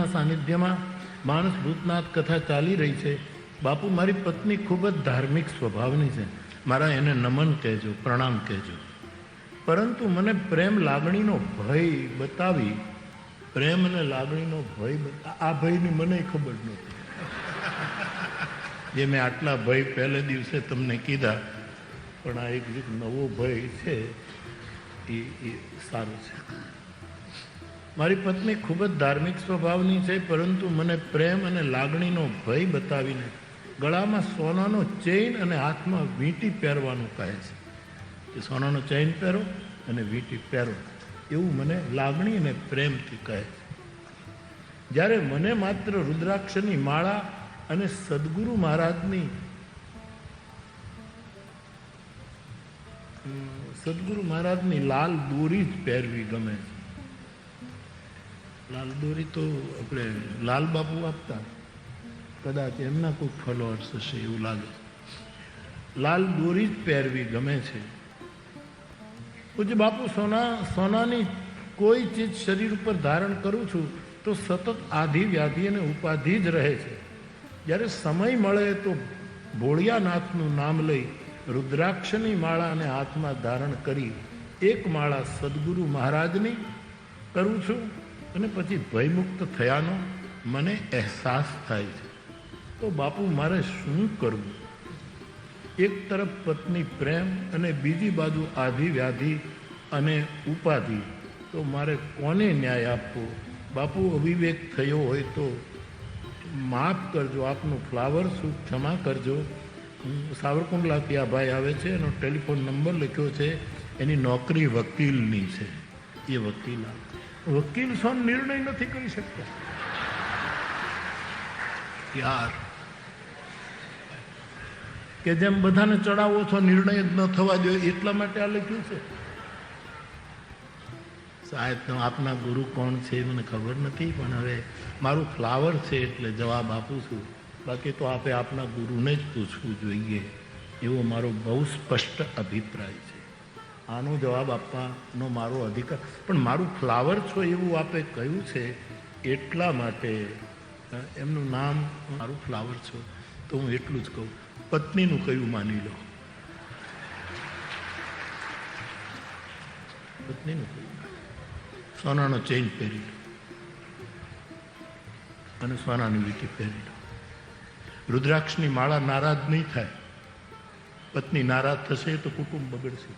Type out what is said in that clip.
બાપુના સાનિધ્યમાં માણસ ભૂતનાથ કથા ચાલી રહી છે. બાપુ, મારી પત્ની ખૂબ જ ધાર્મિક સ્વભાવની છે, મારા એને નમન કહેજો, પ્રણામ કહેજો. પરંતુ મને પ્રેમ લાગણીનો ભય બતાવી, પ્રેમ અને લાગણીનો ભય આ ભયની મને ખબર નહોતી. જે મેં આટલા ભય પહેલે દિવસે તમને કીધા, પણ આ એક નવો ભય છે એ સારું છે. મારી પત્ની ખૂબ જ ધાર્મિક સ્વભાવની છે, પરંતુ મને પ્રેમ અને લાગણીનો ભય બતાવીને ગળામાં સોનાનો ચેઇન અને હાથમાં વીંટી પહેરવાનું કહે છે કે સોનાનો ચેઇન પહેરો અને વીંટી પહેરો, એવું મને લાગણી અને પ્રેમથી કહે છે. જ્યારે મને માત્ર રુદ્રાક્ષની માળા અને સદગુરુ મહારાજની લાલ દોરી જ પહેરવી ગમે છે. લાલ દોરી તો આપણે લાલ બાપુ આપતા, કદાચ એમના કોઈ ફોલોઅર્સ હશે એવું લાગે. લાલ દોરી જ પહેરવી ગમે છે. પૂજ્ય બાપુ, સોનાની કોઈ ચીજ શરીર ઉપર ધારણ કરું છું તો સતત આધિ વ્યાધિ અને ઉપાધિ જ રહે છે. જ્યારે સમય મળે તો ભોળિયાનાથનું નામ લઈ રુદ્રાક્ષની માળા અને હાથમાં ધારણ કરી એક માળા સદગુરુ મહારાજની કરું છું અને પછી ભયમુક્ત થયાનો મને અહેસાસ થાય છે. તો બાપુ, મારે શું કરવું? એક તરફ પત્ની પ્રેમ અને બીજી બાજુ આધિ વ્યાધિ અને ઉપાધિ, તો મારે કોને ન્યાય આપવો? બાપુ, અવિવેક થયો હોય તો માફ કરજો, આપનું ફ્લાવર સૂટ ક્ષમા કરજો. સાવરકુંડલાથી આ ભાઈ આવે છે, એનો ટેલિફોન નંબર લખ્યો છે, એની નોકરી વકીલની છે. એ વકીલ સો નિર્ણય નથી કરી શકતા યાર, કે જેમ બધાને ચડાવો છો નિર્ણય જ ન થવા દો, એટલા માટે આ લખ્યું છે. સાહેબ, આપના ગુરુ કોણ છે મને ખબર નથી, પણ હવે મારું ફ્લાવર છે એટલે જવાબ આપું છું. બાકી તો આપે આપના ગુરુને જ પૂછવું જોઈએ, એવો મારો બહુ સ્પષ્ટ અભિપ્રાય છે. આનો જવાબ આપવાનો મારો અધિકાર, પણ મારું ફ્લાવર છો એવું આપે કહ્યું છે, એટલા માટે એમનું નામ મારું ફ્લાવર છો, તો હું એટલું જ કહું. પત્નીનું કયું માની લો, પત્નીનું કયું, સોનાનો ચેઇન પહેરી લો અને સોનાની વીંટી પહેરી લો. રુદ્રાક્ષની માળા નારાજ નહીં થાય. પત્ની નારાજ થશે તો કુટુંબ બગડશે.